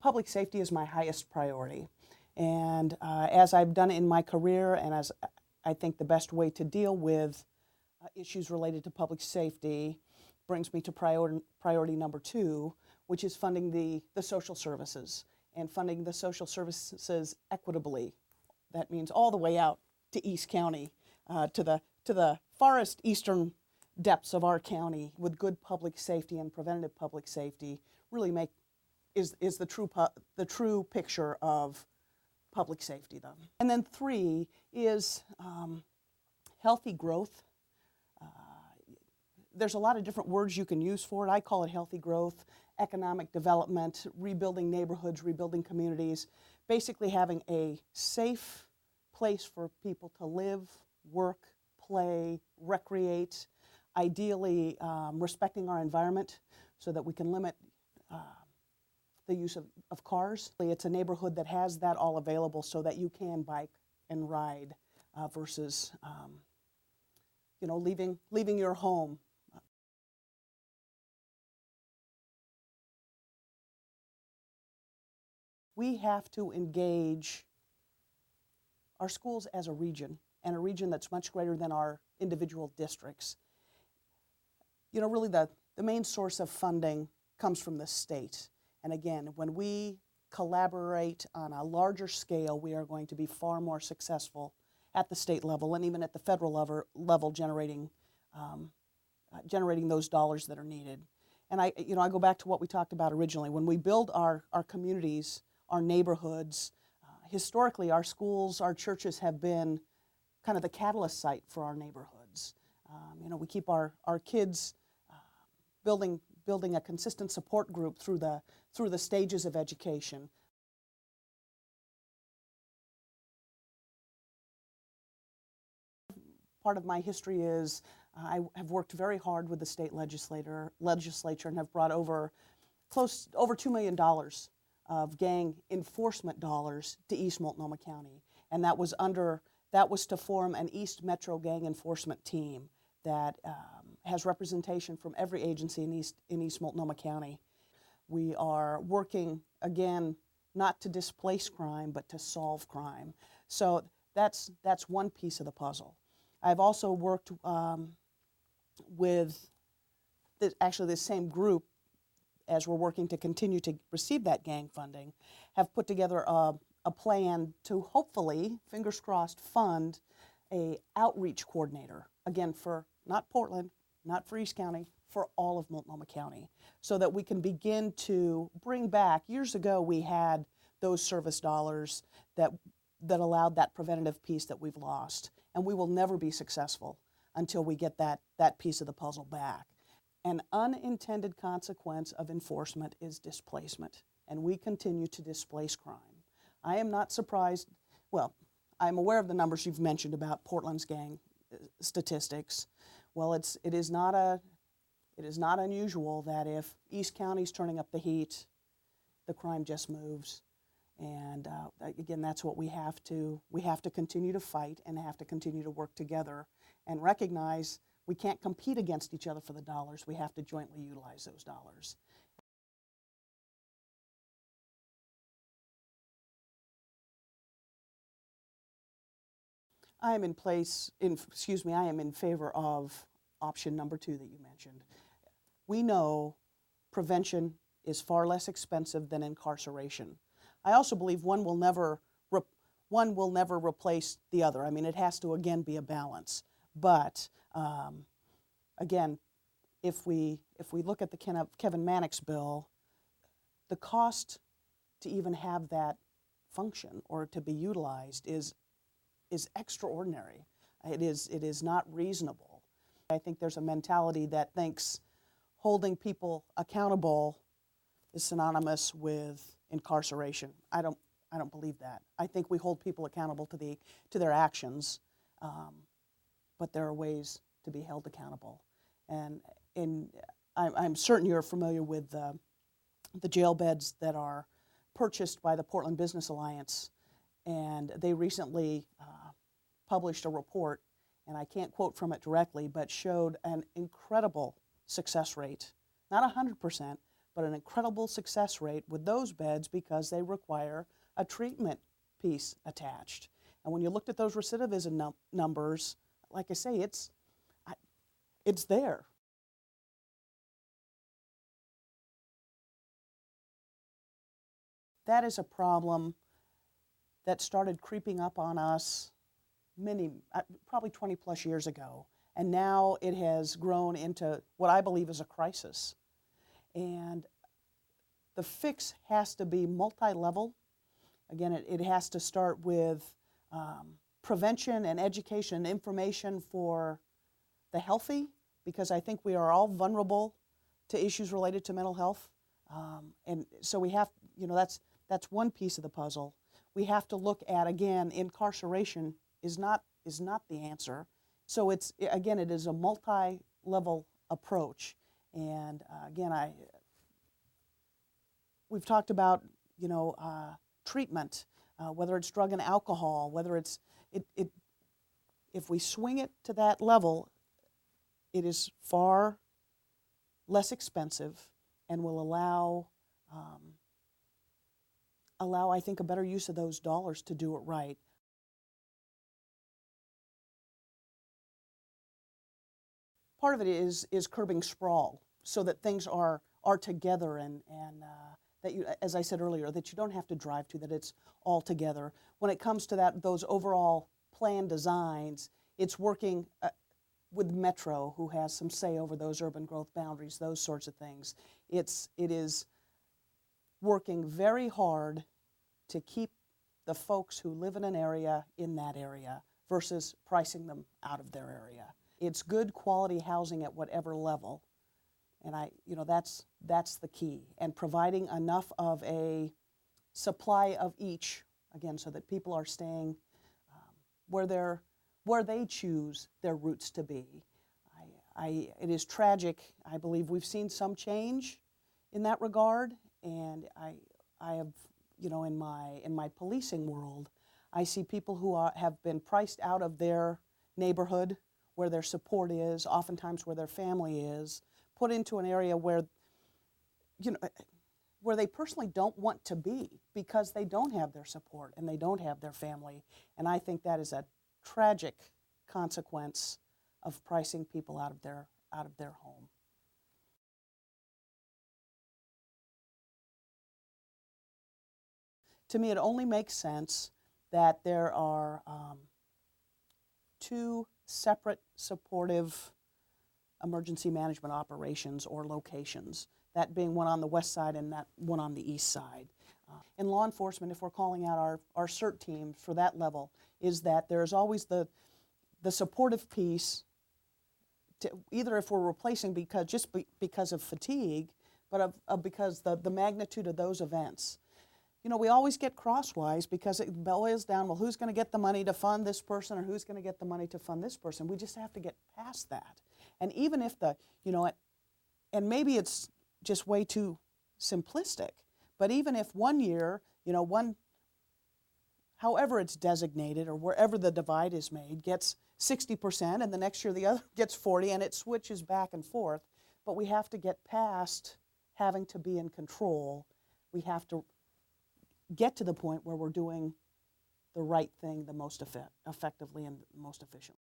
Public safety is my highest priority, and as I've done in my career, and as I think the best way to deal with issues related to public safety brings me to priority number 2, which is funding the social services, and funding the social services equitably. That means all the way out to East County, to the farthest eastern depths of our county, with good public safety and preventative public safety really is the true picture of public safety, though. And then 3 is healthy growth. There's a lot of different words you can use for it. I call it healthy growth, economic development, rebuilding neighborhoods, rebuilding communities, basically having a safe place for people to live, work, play, recreate, ideally respecting our environment so that we can limit the use of cars. It's a neighborhood that has that all available so that you can bike and ride versus leaving your home. We have to engage our schools as a region, and a region that's much greater than our individual districts. Really the main source of funding comes from the state. And again, when we collaborate on a larger scale, we are going to be far more successful at the state level and even at the federal level generating those dollars that are needed. And I go back to what we talked about originally. When we build our communities, our neighborhoods, historically our schools, our churches have been kind of the catalyst site for our neighborhoods. We keep our kids building a consistent support group through the stages of education. Part of my history is I have worked very hard with the state legislature and have brought over $2 million of gang enforcement dollars to East Multnomah County, and that was to form an East Metro gang enforcement team that has representation from every agency in East Multnomah County. We are working, again, not to displace crime, but to solve crime. So that's one piece of the puzzle. I've also worked with this same group, as we're working to continue to receive that gang funding, have put together a plan to hopefully, fingers crossed, fund a outreach coordinator, again, for not Portland, not for East County, for all of Multnomah County, so that we can begin to bring back. Years ago, we had those service dollars that allowed that preventative piece that we've lost, and we will never be successful until we get that piece of the puzzle back. An unintended consequence of enforcement is displacement, and we continue to displace crime. I am not surprised. Well, I'm aware of the numbers you've mentioned about Portland's gang statistics. Well, it is not unusual that if East County's turning up the heat, the crime just moves. And again, that's what we have to continue to fight and have to continue to work together and recognize we can't compete against each other for the dollars. We have to jointly utilize those dollars. I am in favor of option number 2 that you mentioned. We know prevention is far less expensive than incarceration. I also believe one will never replace the other. I mean, it has to, again, be a balance. But, again, if we look at the Kevin Mannix bill, the cost to even have that function or to be utilized is extraordinary. It is not reasonable. I think there's a mentality that thinks holding people accountable is synonymous with incarceration. I don't believe that. I think we hold people accountable to their actions, but there are ways to be held accountable. And I'm certain you're familiar with the jail beds that are purchased by the Portland Business Alliance, and they recently published a report and I can't quote from it directly, but showed an incredible success rate, not 100%, but an incredible success rate with those beds because they require a treatment piece attached. And when you looked at those recidivism numbers, like I say, it's there. That is a problem that started creeping up on us probably 20 plus years ago. And now it has grown into what I believe is a crisis. And the fix has to be multi-level. Again, it has to start with prevention and education and information for the healthy, because I think we are all vulnerable to issues related to mental health. And so we have, that's one piece of the puzzle. We have to look at, again, incarceration is not the answer. So it is a multi-level approach. And again, we've talked about, treatment, whether it's drug and alcohol, whether it's, if we swing it to that level, it is far less expensive and will allow, I think, a better use of those dollars to do it right. Part of it is curbing sprawl so that things are together and that you, as I said earlier, that you don't have to drive to, that it's all together. When it comes to those overall plan designs, it's working with Metro, who has some say over those urban growth boundaries, those sorts of things. It is working very hard to keep the folks who live in an area in that area versus pricing them out of their area. It's good quality housing at whatever level, and that's the key. And providing enough of a supply of each, again, so that people are staying where they choose their roots to be. It is tragic. I believe we've seen some change in that regard, and I have, in my policing world, I see people who have been priced out of their neighborhood, where their support is, oftentimes where their family is, put into an area where, where they personally don't want to be because they don't have their support and they don't have their family. And I think that is a tragic consequence of pricing people out of their home. To me, it only makes sense that there are two separate supportive emergency management operations or locations, that being one on the west side and that one on the east side. In law enforcement, if we're calling out our CERT team for that level, is that there's always the supportive piece, either if we're replacing because of fatigue, but because the magnitude of those events. We always get crosswise because it boils down, well, who's going to get the money to fund this person or who's going to get the money to fund this person? We just have to get past that. And even if and maybe it's just way too simplistic, but even if one year, however it's designated or wherever the divide is made, gets 60% and the next year the other gets 40 and it switches back and forth, but we have to get past having to be in control. We have to get to the point where we're doing the right thing the most effectively and most efficiently.